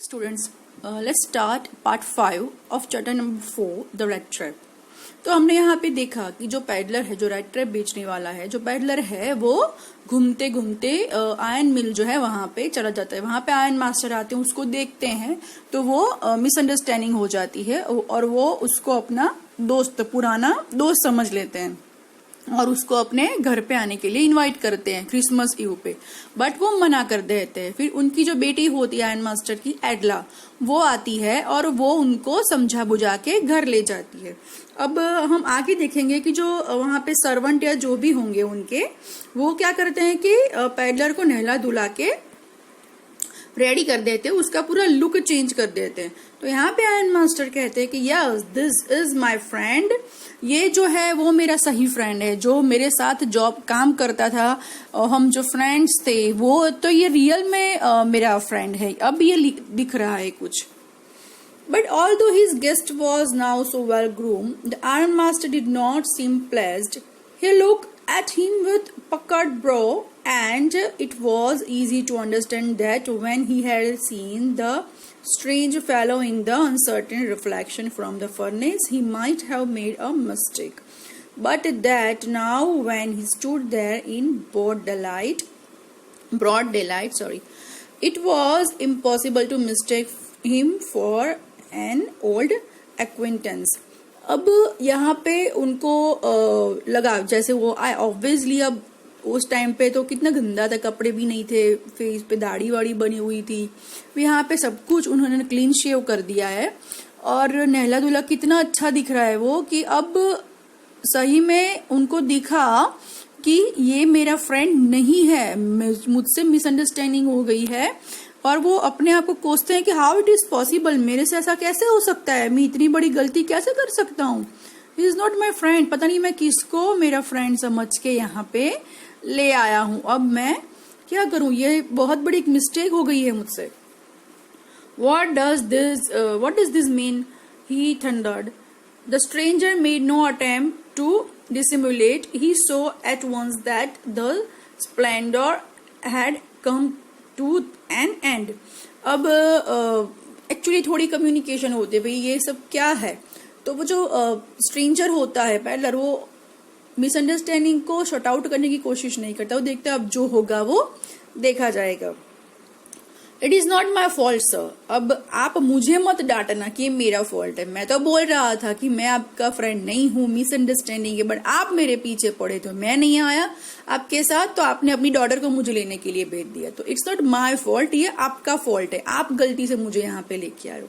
Students, let's start part 5 of chapter number 4 the red trap. तो हमने यहाँ पे देखा कि जो पैडलर है, जो रेड ट्रैप बेचने वाला है, जो पैडलर है वो घूमते घूमते आयरन मिल जो है वहां पे चला जाता है। वहां पे आयरन मास्टर आते हैं, उसको देखते हैं तो वो मिसअंडरस्टैंडिंग हो जाती है और वो उसको अपना दोस्त, पुराना दोस्त समझ लेते हैं और उसको अपने घर पे आने के लिए इनवाइट करते हैं क्रिसमस ईव पे। बट वो मना कर देते हैं। फिर उनकी जो बेटी होती है आयरन मास्टर की, एडला, वो आती है और वो उनको समझा बुझा के घर ले जाती है। अब हम आगे देखेंगे कि जो वहां पे सर्वेंट या जो भी होंगे उनके, वो क्या करते हैं कि पैडलर को नहला धुला के रेडी कर देते हैं, उसका पूरा लुक चेंज कर देते हैं। तो यहाँ पे आयरन मास्टर कहते हैं कि yes, this is my friend, ये जो है वो मेरा सही फ्रेंड है, जो मेरे साथ जॉब काम करता था और हम जो फ्रेंड्स थे वो, तो ये रियल में मेरा फ्रेंड है। अब ये दिख रहा है कुछ। But although his guest was now so well groomed, the Iron Master did not seem pleased. He looked at him with puckered brow, and it was easy to understand that when he had seen the strange fellow in the uncertain reflection from the furnace, he might have made a mistake. But that now, when he stood there in broad daylight, it was impossible to mistake him for an old acquaintance. अब यहाँ पे उनको लगा जैसे वो obviously, अब उस time पे तो कितना गंदा था, कपड़े भी नहीं थे, फेस पे दाढ़ी वाड़ी बनी हुई थी। यहाँ पे सब कुछ उन्होंने क्लीन शेव कर दिया है और नहला धुला कितना अच्छा दिख रहा है वो, कि अब सही में उनको दिखा कि ये मेरा फ्रेंड नहीं है, मुझसे मिसअंडरस्टैंडिंग हो गई है। और वो अपने आप को कोसते हैं कि हाउ इट इज पॉसिबल, मेरे से ऐसा कैसे हो सकता है, मैं इतनी बड़ी गलती कैसे कर सकता हूँ, he is not my friend, पता नहीं मैं किसको मेरा फ्रेंड समझ के यहाँ पे ले आया हूँ, अब मैं क्या करूँ, ये बहुत बड़ी एक मिस्टेक हो गई है मुझसे। What does this mean? He thundered. The stranger made no attempt to dissimulate. He saw at once that the splendor had come to an end. अब एक्चुअली थोड़ी कम्युनिकेशन होती है, भाई ये सब क्या है। तो वो जो स्ट्रेंजर होता है पैडलर, वो मिसअंडरस्टैंडिंग को शॉर्ट आउट करने की कोशिश नहीं करता, वो देखता है अब जो होगा वो देखा जाएगा। It is not my fault sir, अब आप मुझे मत डांटना कि मेरा फॉल्ट है, मैं तो बोल रहा था कि मैं आपका फ्रेंड नहीं हूँ, मिसअंडरस्टैंडिंग है, बट आप मेरे पीछे पड़े तो मैं नहीं आया आपके साथ, तो आपने अपनी डॉटर को मुझे लेने के लिए भेज दिया, तो इट्स नॉट माई फॉल्ट, ये आपका फॉल्ट है, आप गलती से मुझे यहाँ पे लेके आए हो।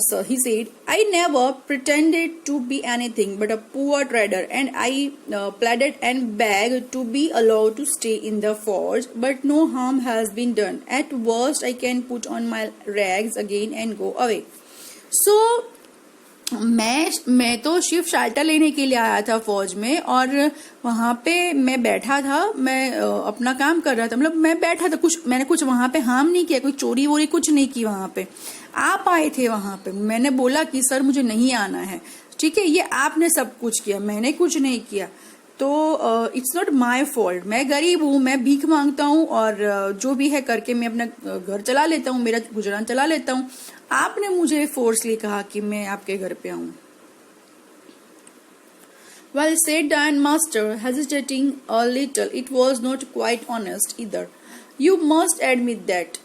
So he said, I never pretended to be anything but a poor trader, and I pleaded and begged to be allowed to stay in the forge, but no harm has been done. At worst, I can put on my rags again and go away. So मैं तो शिव शाल्टर लेने के लिए आया था फौज में, और वहां पे मैं बैठा था, मैं अपना काम कर रहा था, मतलब मैं बैठा था, मैंने कुछ वहां पे हार्म नहीं किया, कोई चोरी वोरी कुछ नहीं की वहां पे। आप आए थे वहां पे, मैंने बोला कि सर मुझे नहीं आना है, ठीक है, ये आपने सब कुछ किया, मैंने कुछ नहीं किया, तो इट्स नॉट माई फॉल्ट, मैं गरीब हूँ, मैं भीख मांगता हूँ और जो भी है करके मैं अपना घर चला लेता हूँ, मेरा गुजरान चला लेता हूँ, आपने मुझे फोर्सली कहा कि मैं आपके घर पे आऊं। Well said, the Iron Master, hesitating a little. It was not quite honest either. You must admit that.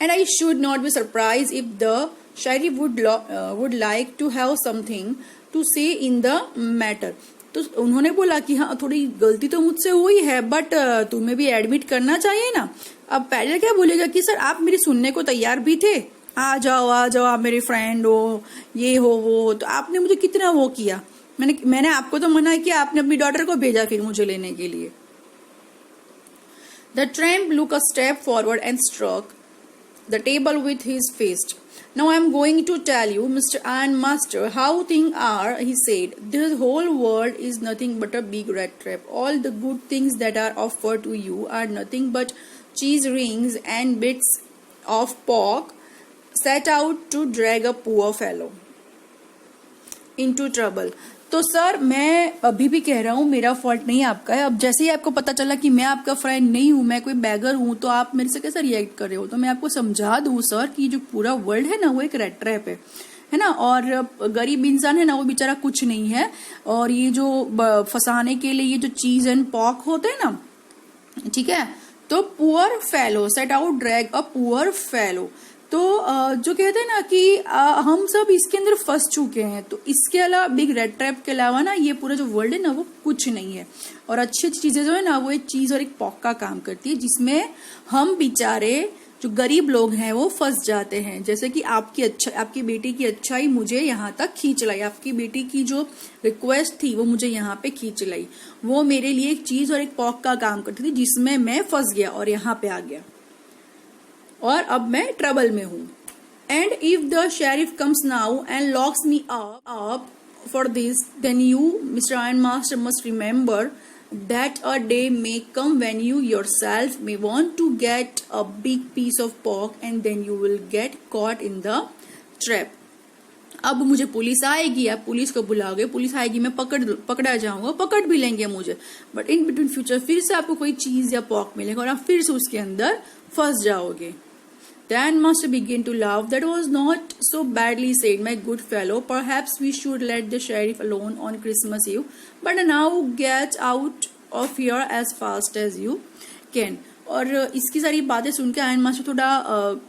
And I should not be surprised if the sheriff would like to have something to say in the matter. तो उन्होंने बोला कि हाँ थोड़ी गलती तो मुझसे हुई है, बट तुम्हें भी एडमिट करना चाहिए ना। अब पैडलर क्या बोलेगा कि सर आप मेरी सुनने को तैयार भी थे, आ जाओ आप मेरे फ्रेंड हो, ये हो वो हो, तो आपने मुझे कितना वो किया, मैंने आपको तो मना किया, आपने अपनी डॉटर को भेजा फिर मुझे लेने के लिए। The tramp took a step forward and struck the table with his fist. Now I am going to tell you, Mr. Iron Master, how things are, he said. This whole world is nothing but a big rat trap. All the good things that are offered to you are nothing but cheese rings and bits of pork set out to drag a poor fellow into trouble. तो sir मैं अभी भी कह रहा हूँ मेरा fault नहीं आपका है। अब जैसे ही आपको पता चला कि मैं आपका फ्रेंड नहीं हूँ, मैं कोई बैगर हूँ, तो आप मेरे से कैसे रिएक्ट कर रहे हो? तो मैं आपको समझा दूँ सर कि जो पूरा वर्ल्ड है ना वो एक रेड ट्रैप है ना, और गरीब इंसान है ना वो बेचारा कुछ नहीं है, और ये जो फंसाने के लिए ये जो चीज एंड पॉक होते हैं ना, ठीक है, तो poor fellow set out drag a poor fellow. तो जो कहते हैं ना कि हम सब इसके अंदर फंस चुके हैं, तो इसके अलावा बिग रेड ट्रैप के अलावा ना ये पूरा जो वर्ल्ड है ना वो कुछ नहीं है। और अच्छी अच्छी चीजें जो है ना वो एक चीज और एक पॉक का काम करती है, जिसमें हम बेचारे जो गरीब लोग हैं वो फंस जाते हैं। जैसे कि आपकी बेटी की अच्छाई मुझे यहाँ तक खींच लाई, आपकी बेटी की जो रिक्वेस्ट थी वो मुझे यहाँ पे खींच लाई, वो मेरे लिए एक चीज और एक पॉक का काम करती थी, जिसमें मैं फंस गया और यहाँ पे आ गया, और अब मैं ट्रबल में हूँ। And if the sheriff comes now and locks me up for this, then you mister iron master must remember that a day may come when you yourself may want to get a big piece of pork and then you will get caught in the trap. अब मुझे police आएगी, आप police को बुलाओगे, police आएगी, मैं पकड़ा जाऊंगा, पकड़ भी लेंगे मुझे, बट इन बिटवीन फ्यूचर फिर से आपको कोई चीज या पॉक मिलेगा और आप फिर से उसके अंदर फंस जाओगे. Then must begin to laugh. That was not so badly said, my good fellow. Perhaps we should let the sheriff alone on Christmas Eve. But now get out of here as fast as you can. और इसकी सारी बातें सुन के ion master थोड़ा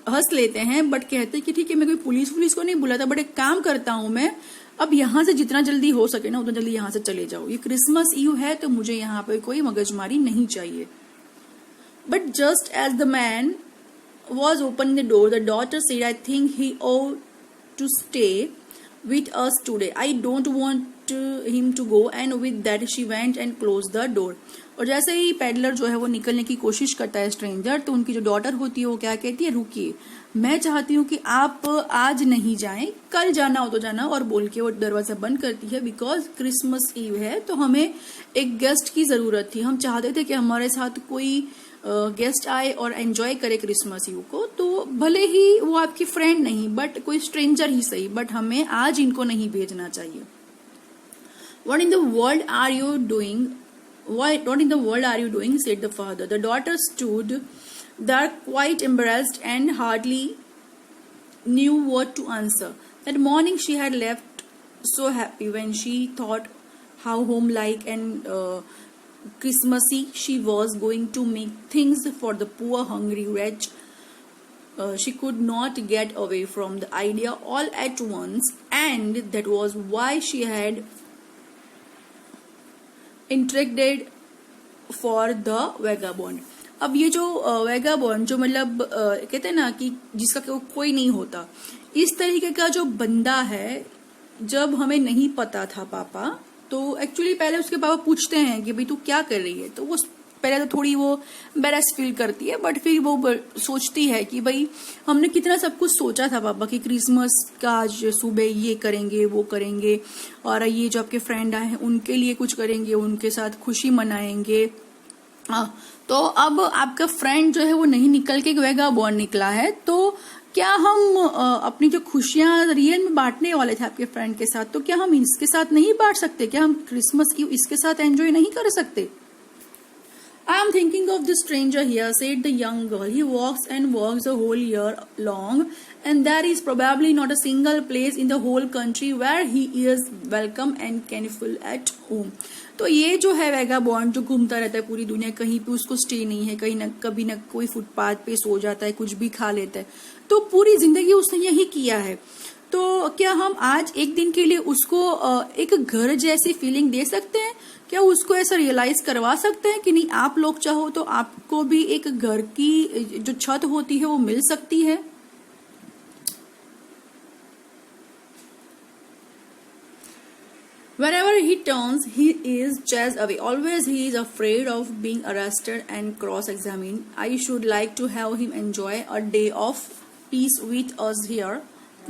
हंस लेते हैं, but कहते हैं कि ठीक है, मैं कोई पुलिस को नहीं बुलाता, बट एक काम करता हूं मैं, अब यहाँ से जितना जल्दी हो सके ना उतना जल्दी यहाँ से चले जाओ. ये क्रिसमस ईव है तो मुझे यहाँ पे कोई मगजमारी नहीं चाहिए. But just as the man was opening the door, the daughter said, I think he ought to stay with us today. I don't want him to go. And with that she went and closed the door. और जैसे ही peddler जो है वो निकलने की कोशिश करता है स्ट्रेंजर, तो उनकी जो डॉटर होती है वो क्या कहती है, रुकिए, मैं चाहती हूँ कि आप आज नहीं जाएं, कल जाना हो तो जाना, और बोल के वो दरवाजा बंद करती है. बिकॉज क्रिसमस ईव है तो हमें एक गेस्ट की जरूरत थी. हम चाहते थे कि हमारे साथ कोई गेस्ट आए और एंजॉय करे क्रिसमस ईव को, तो भले ही वो आपकी फ्रेंड नहीं, बट कोई स्ट्रेंजर ही सही, बट हमें आज इनको नहीं भेजना चाहिए. What in the world are you doing? What in the world are you doing? Said the father. The daughter stood there quite embarrassed and hardly knew what to answer. That morning she had left so happy when she thought how homelike and Christmassy she was going to make things for the poor hungry wretch. She could not get away from the idea all at once, and that was why she had interacted for the vagabond. अब ये जो vagabond जो मतलब कहते हैं ना कि जिसका कोई नहीं होता, इस तरीके का जो बंदा है, जब हमें नहीं पता था पापा, तो एक्चुअली पहले उसके पापा पूछते हैं कि भाई तू क्या कर रही है, तो वो पहले तो थोड़ी वो एम्बैरेस फील करती है, बट फिर वो सोचती है कि भाई हमने कितना सब कुछ सोचा था पापा कि क्रिसमस का आज सुबह ये करेंगे वो करेंगे, और ये जो आपके फ्रेंड आए हैं उनके लिए कुछ करेंगे, उनके साथ खुशी मनाएंगे. तो अब आपका फ्रेंड जो है वो नहीं निकल के वेगाबॉन्ड निकला है, तो क्या हम अपनी जो खुशियां रियल में बांटने वाले थे आपके फ्रेंड के साथ, तो क्या हम इसके साथ नहीं बांट सकते? क्या हम क्रिसमस की इसके साथ एंजॉय नहीं कर सकते? I am thinking of the stranger here, said the young girl. He walks and walks the whole year long, and there is probably not a single place in the whole country where he is welcome and can feel at home. तो ये जो है vagabond जो घूमता रहता है पूरी दुनिया, कहीं पे उसको स्टे नहीं है, कहीं न कभी न कोई फुटपाथ पे सो जाता है, कुछ भी खा लेता है, तो पूरी जिंदगी उसने यही किया है. तो क्या हम आज एक दिन के लिए उसको एक घर जैसी फीलिंग दे सकते हैं? क्या उसको ऐसा रियलाइज करवा सकते हैं कि नहीं, आप लोग चाहो तो आपको भी एक घर की जो छत होती है वो मिल सकती है? Wherever he turns, he is chased away. Always he is afraid of being arrested and cross-examined. I should like to have him enjoy a day of peace with us here.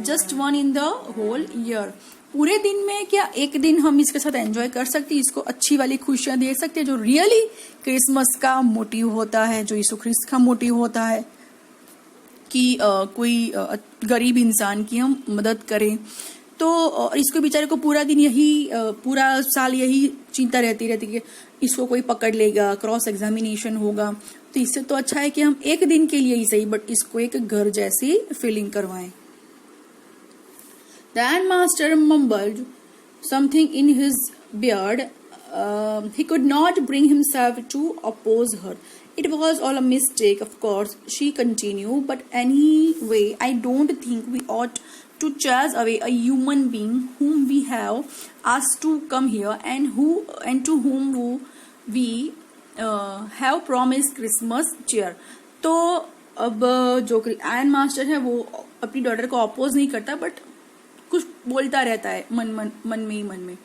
Just one in the whole year. पूरे दिन में क्या एक दिन हम इसके साथ enjoy कर सकते हैं, इसको अच्छी वाली खुशियां दे सकते हैं, जो रियली क्रिसमस का मोटिव होता है, जो यीशु ख्रिस्त का मोटिव होता है कि कोई गरीब इंसान की हम मदद करें. तो और इसको बेचारे को पूरा दिन यही पूरा साल यही चिंता रहती कि इसको कोई पकड़ लेगा, क्रॉस एग्जामिनेशन होगा। तो इससे तो अच्छा है कि हम एक दिन के लिए ही सही बट इसको एक घर जैसी फीलिंग करवाएं। The Master mumbled something in his beard. He could not bring himself to oppose her. It was all a mistake, of course, she continued, but anyway, I don't think we ought to chase away a human being whom we have asked to come here and to whom we have promised Christmas cheer. तो अब जो ion master है वो अपनी daughter को oppose नहीं करता but कुछ बोलता रहता है मन में।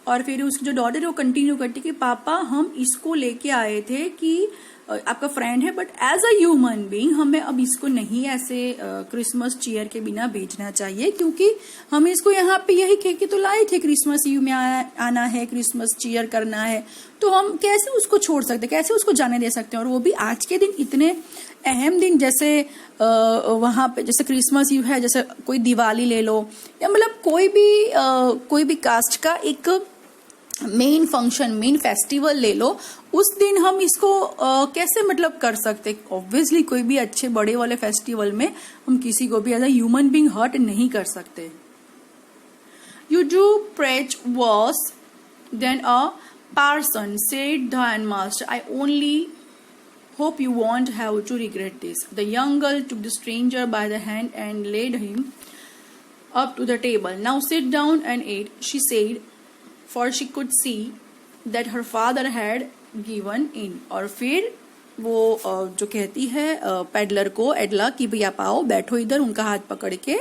और फिर उसकी जो डॉटर है वो कंटिन्यू करती कि पापा हम इसको लेके आए थे कि आपका फ्रेंड है but as a human being हमें अब इसको नहीं ऐसे क्रिसमस चीयर के बिना भेजना चाहिए, क्योंकि हम इसको यहाँ पे यही कह के तो लाए थे क्रिसमस ईव में आना है, क्रिसमस चीयर करना है, तो हम कैसे उसको छोड़ सकते, कैसे उसको जाने दे सकते हैं। और वो भी आज के दिन, इतने अहम दिन जैसे वहां पे जैसे क्रिसमस ईव है, जैसे कोई दिवाली ले लो या मतलब कोई भी कास्ट का एक मेन फंक्शन, मेन फेस्टिवल ले लो, उस दिन हम इसको कैसे मतलब कर सकते। ऑब्वियसली कोई भी अच्छे बड़े वाले फेस्टिवल में हम किसी को भी as a human being hurt नहीं कर सकते। You do preach worse than a person said the master, I only hope you won't have to regret this. The young girl took the stranger by the hand and led him up to the table. Now sit down and eat, she said, for she could see that her father had given in. और फिर वो जो कहती है peddler को, एडला, कि भैया आप आओ बैठो इधर, उनका हाथ पकड़ के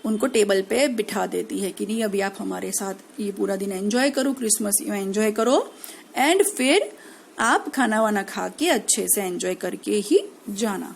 उनको टेबल पे बिठा देती है कि नहीं अभी आप हमारे साथ ये पूरा दिन एंजॉय करो, क्रिसमस एंजॉय करो, एंड फिर आप खाना वाना खा के अच्छे से एंजॉय करके ही जाना।